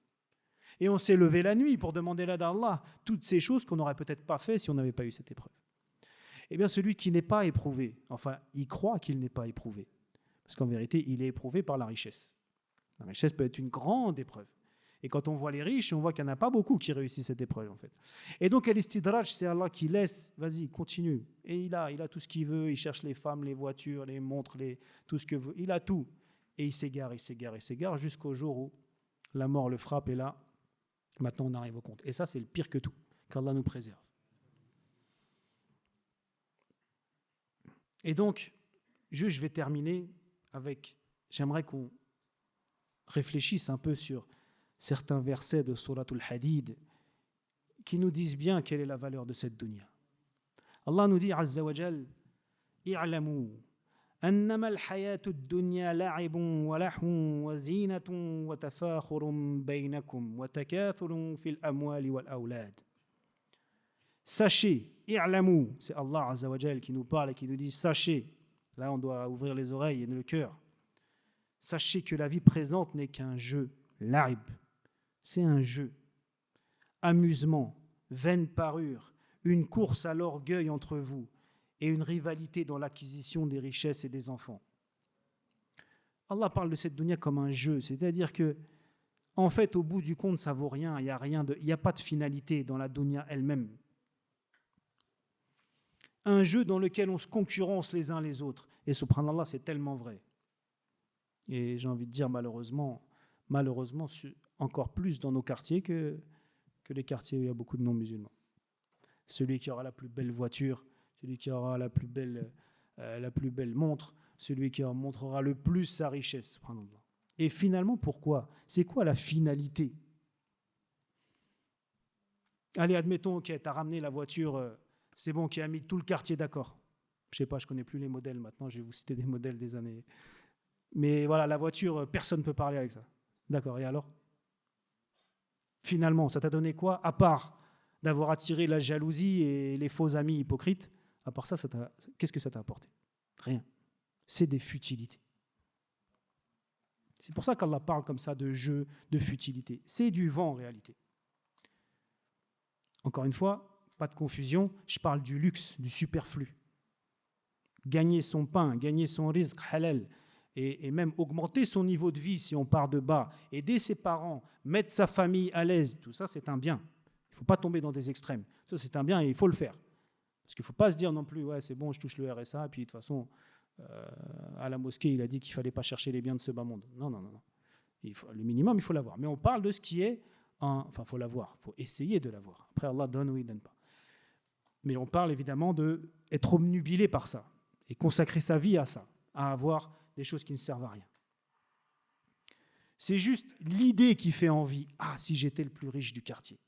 Et on s'est levé la nuit pour demander l'aide d'Allah, toutes ces choses qu'on n'aurait peut-être pas fait si on n'avait pas eu cette épreuve. Eh bien celui qui n'est pas éprouvé, enfin il croit qu'il n'est pas éprouvé, parce qu'en vérité il est éprouvé par la richesse. La richesse peut être une grande épreuve. Et quand on voit les riches, on voit qu'il n'y en a pas beaucoup qui réussissent cette épreuve en fait. Et donc l'istidraj, c'est Allah qui laisse, vas-y, continue. Et il a tout ce qu'il veut, il cherche les femmes, les voitures, les montres, tout ce que veut, il a tout. Et il s'égare jusqu'au jour où la mort le frappe et là, maintenant on arrive au compte. Et ça c'est le pire que tout, qu'Allah nous préserve. Et donc, je vais terminer avec, j'aimerais qu'on réfléchisse un peu sur certains versets de Suratul Hadid qui nous disent bien quelle est la valeur de cette dunya. Allah nous dit Azza wa Jal, i'lamu annama al-hayatu ad-dunya la'ibun wa lahun wa zinatun wa tafakhurun baynakum wa takathurun fil amwali wal awlad. Sachez, i'lamu, c'est Allah Azza wa Jal qui nous parle et qui nous dit sachez. Là, on doit ouvrir les oreilles et le cœur. Sachez que la vie présente n'est qu'un jeu, la'ib. C'est un jeu, amusement, vaine parure, une course à l'orgueil entre vous et une rivalité dans l'acquisition des richesses et des enfants. Allah parle de cette dunya comme un jeu, c'est-à-dire que, en fait, au bout du compte, ça vaut rien, il n'y a pas de finalité dans la dunya elle-même. Un jeu dans lequel on se concurrence les uns les autres. Et subhanallah, c'est tellement vrai. Et j'ai envie de dire malheureusement, encore plus dans nos quartiers que les quartiers où il y a beaucoup de non-musulmans. Celui qui aura la plus belle voiture, celui qui aura la plus belle montre, celui qui en montrera le plus sa richesse, subhanallah. Et finalement, pourquoi? C'est quoi la finalité? Allez, admettons, ok, tu as ramené la voiture, c'est bon, qui a mis tout le quartier d'accord. Je ne sais pas, je ne connais plus les modèles maintenant, je vais vous citer des modèles des années. Mais voilà, la voiture, personne ne peut parler avec ça. D'accord, et alors? Finalement, ça t'a donné quoi? À part d'avoir attiré la jalousie et les faux amis hypocrites, à part ça, qu'est-ce que ça t'a apporté? Rien. C'est des futilités. C'est pour ça qu'Allah parle comme ça de jeu, de futilité. C'est du vent en réalité. Encore une fois, pas de confusion, je parle du luxe, du superflu. Gagner son pain, gagner son rizq halal, et même augmenter son niveau de vie si on part de bas, aider ses parents, mettre sa famille à l'aise, tout ça c'est un bien. Il ne faut pas tomber dans des extrêmes. Ça c'est un bien et il faut le faire. Parce qu'il ne faut pas se dire non plus, ouais c'est bon, je touche le RSA, et puis de toute façon, à la mosquée, il a dit qu'il ne fallait pas chercher les biens de ce bas monde. Non, non, non, non. Le minimum, il faut l'avoir. Mais on parle de ce qui est, enfin, il faut l'avoir, il faut essayer de l'avoir. Après, Allah donne ou il ne donne pas. Mais on parle évidemment d'être obnubilé par ça et consacrer sa vie à ça, à avoir des choses qui ne servent à rien. C'est juste l'idée qui fait envie. Ah, si j'étais le plus riche du quartier.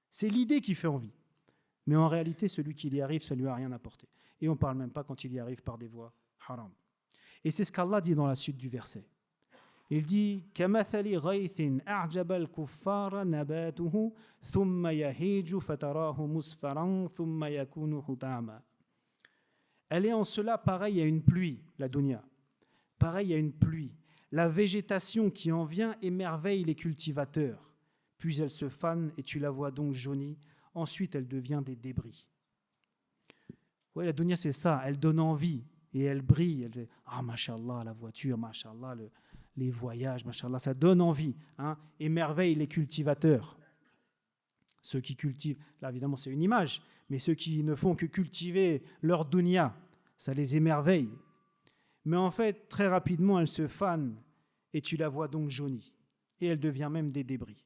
C'est l'idée qui fait envie. Mais en réalité, celui qui y arrive, ça ne lui a rien apporté. Et on ne parle même pas quand il y arrive par des voies haram. Et c'est ce qu'Allah dit dans la suite du verset. Il dit كَمَثَلِ غَيْثٍ أَعْجَبَ الْكُفَّارَ نَبَاتُهُ ثُمَّ يَهِيجُ فَتَرَاهُ مُصْفَرًا ثُمَّ يَكُونُ حُطَامًا. Elle est en cela pareille à une pluie, la dunya. Pareille à une pluie. La végétation qui en vient émerveille les cultivateurs. Puis elle se fane et tu la vois donc jaunie. Ensuite, elle devient des débris. Oui, la dunya, c'est ça. Elle donne envie et elle brille. Elle fait « Ah, mashallah, la voiture, mashallah, les voyages, mashallah. » Ça donne envie. Hein, émerveille les cultivateurs. Ceux qui cultivent, là, évidemment, c'est une image, mais ceux qui ne font que cultiver leur dunya, ça les émerveille. Mais en fait, très rapidement, elle se fane et tu la vois donc jaunie. Et elle devient même des débris.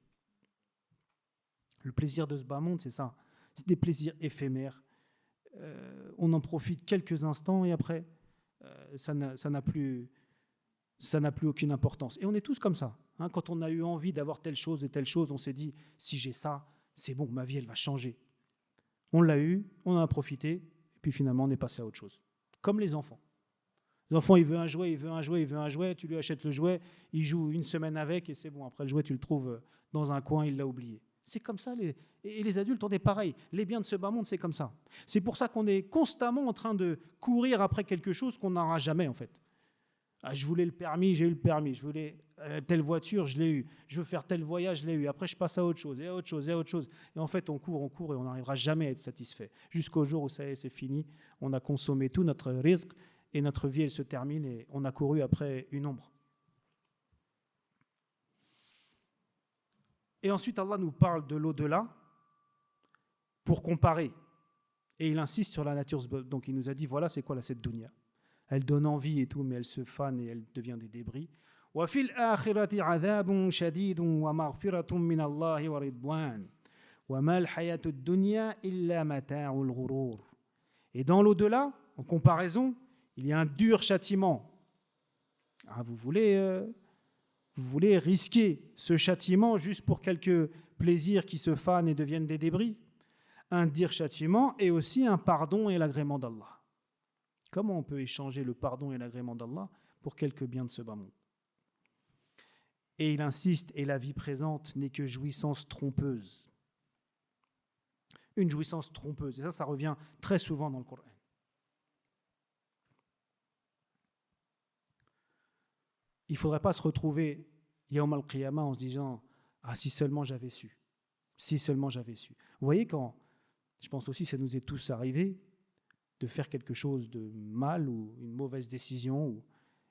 Le plaisir de ce bas monde, c'est ça. C'est des plaisirs éphémères. On en profite quelques instants et après, ça n'a plus aucune importance. Et on est tous comme ça. Hein, quand on a eu envie d'avoir telle chose et telle chose, on s'est dit, si j'ai ça, c'est bon, ma vie, elle va changer. On l'a eu, on en a profité, et puis finalement, on est passé à autre chose. Comme les enfants. L'enfant, il veut un jouet, il veut un jouet, il veut un jouet, tu lui achètes le jouet, il joue une semaine avec et c'est bon. Après le jouet, tu le trouves dans un coin, il l'a oublié. C'est comme ça, et les adultes, on est pareil. Les biens de ce bas monde, c'est comme ça. C'est pour ça qu'on est constamment en train de courir après quelque chose qu'on n'aura jamais, en fait. Ah, je voulais le permis, j'ai eu le permis. Je voulais telle voiture, je l'ai eu. Je veux faire tel voyage, je l'ai eu. Après, je passe à autre chose, et à autre chose, et à autre chose. Et en fait, on court, et on n'arrivera jamais à être satisfait. Jusqu'au jour où ça y est, c'est fini. On a consommé tout notre risque, et notre vie, elle se termine, et on a couru après une ombre. Et ensuite, Allah nous parle de l'au-delà pour comparer. Et il insiste sur la nature. Donc il nous a dit, voilà, c'est quoi cette dunya. Elle donne envie et tout, mais elle se fane et elle devient des débris. وَفِي الْآخِرَةِ عَذَابٌ شَدِيدٌ وَمَغْفِرَةٌ مِّنَ اللَّهِ وَرِضْوَانٌ وَمَا الْحَيَاةُ الدُّنْيَا إِلَّا مَتَاعُ الْغُرُورِ. Et dans l'au-delà, en comparaison, il y a un dur châtiment. Ah, vous voulez risquer ce châtiment juste pour quelques plaisirs qui se fanent et deviennent des débris? Un dur châtiment et aussi un pardon et l'agrément d'Allah. Comment on peut échanger le pardon et l'agrément d'Allah pour quelques biens de ce bas monde? Et il insiste, et la vie présente n'est que jouissance trompeuse. Une jouissance trompeuse. Et ça revient très souvent dans le Coran. Il ne faudrait pas se retrouver Yawm al-Qiyamah en se disant « Ah, si seulement j'avais su. Si seulement j'avais su. » Vous voyez, je pense aussi que ça nous est tous arrivé de faire quelque chose de mal ou une mauvaise décision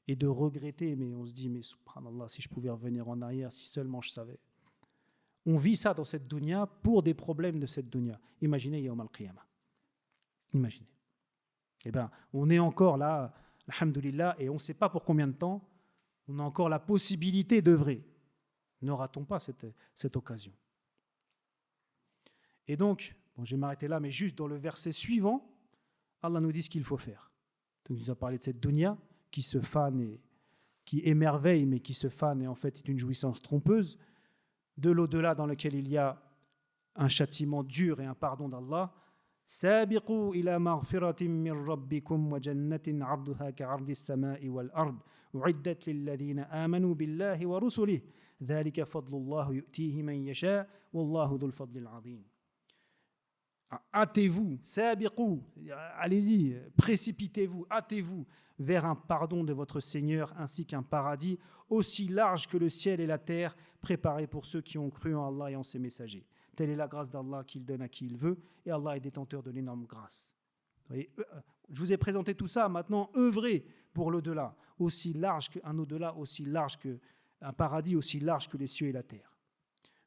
et de regretter, mais on se dit « Mais subhanallah, si je pouvais revenir en arrière, si seulement je savais. » On vit ça dans cette dunya pour des problèmes de cette dunya. Imaginez Yawm al-Qiyamah. Imaginez. Eh bien, on est encore là, alhamdoulilah, et on ne sait pas pour combien de temps. On a encore la possibilité d'œuvrer. Ne ratons pas cette occasion. Et donc, je vais m'arrêter là, mais juste dans le verset suivant, Allah nous dit ce qu'il faut faire. Donc, il nous a parlé de cette dunya qui se fane et qui émerveille, mais qui se fane et en fait est une jouissance trompeuse. De l'au-delà dans lequel il y a un châtiment dur et un pardon d'Allah. سابقوا إلى مغفرة من ربكم وجنة عرضها كعرض السماء والأرض أعدت للذين آمنوا بالله ورسله ذلك فضل الله يؤتيه من يشاء والله ذو الفضل العظيم. Hâtez-vous, sabiqou, allez-y, précipitez-vous, hâtez-vous vers un pardon de votre Seigneur ainsi qu'un paradis aussi large que le ciel et la terre préparé pour ceux qui ont cru en Allah et en ses messagers. Telle est la grâce d'Allah qu'il donne à qui il veut, et Allah est détenteur de l'énorme grâce. Vous voyez, je vous ai présenté tout ça, maintenant œuvrez pour l'au-delà, aussi large qu'un au-delà, aussi large qu'un paradis, aussi large que les cieux et la terre.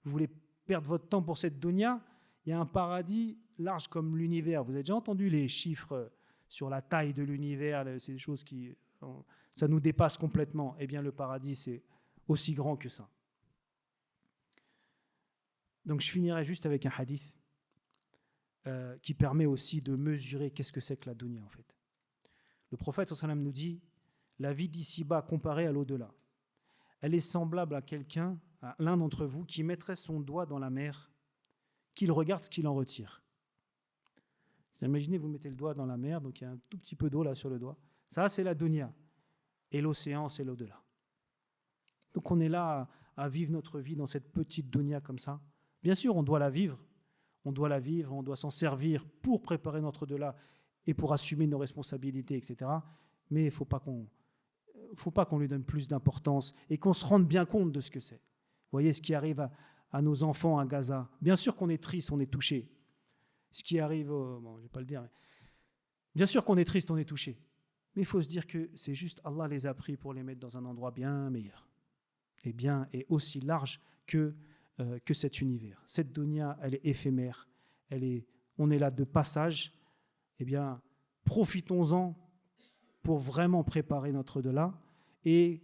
Vous voulez perdre votre temps pour cette dunya? Il y a un paradis large comme l'univers. Vous avez déjà entendu les chiffres sur la taille de l'univers? C'est des choses qui ça nous dépasse complètement. Eh bien, le paradis, c'est aussi grand que ça. Donc, je finirai juste avec un hadith qui permet aussi de mesurer qu'est-ce que c'est que la dunya, en fait. Le prophète sallallahu alayhi wa sallam nous dit « La vie d'ici-bas comparée à l'au-delà, elle est semblable à quelqu'un, à l'un d'entre vous, qui mettrait son doigt dans la mer, qu'il regarde ce qu'il en retire. » Imaginez, vous mettez le doigt dans la mer, donc il y a un tout petit peu d'eau là sur le doigt. Ça, c'est la dunya. Et l'océan, c'est l'au-delà. Donc on est là à vivre notre vie dans cette petite dunya comme ça. Bien sûr, on doit la vivre, on doit s'en servir pour préparer notre au-delà et pour assumer nos responsabilités, etc. Mais il ne faut pas qu'on lui donne plus d'importance et qu'on se rende bien compte de ce que c'est. Vous voyez ce qui arrive à nos enfants à Gaza. Bien sûr qu'on est triste, on est touché. Ce qui arrive, bon, je ne vais pas le dire, mais bien sûr qu'on est triste, on est touché. Mais il faut se dire que c'est juste Allah les a pris pour les mettre dans un endroit bien meilleur et aussi large que cet univers. Cette dunya, elle est éphémère, on est là de passage. Eh bien, profitons-en pour vraiment préparer notre au-delà et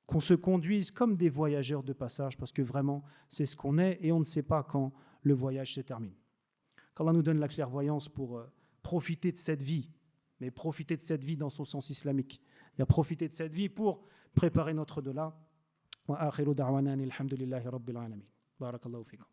qu'on se conduise comme des voyageurs de passage, parce que vraiment, c'est ce qu'on est et on ne sait pas quand le voyage se termine. Qu'Allah nous donne la clairvoyance pour profiter de cette vie, mais profiter de cette vie dans son sens islamique. Et à profiter de cette vie pour préparer notre au-delà. Wa akhiru da'wana alhamdulillahi rabbil alamin. Barakallahu fikum.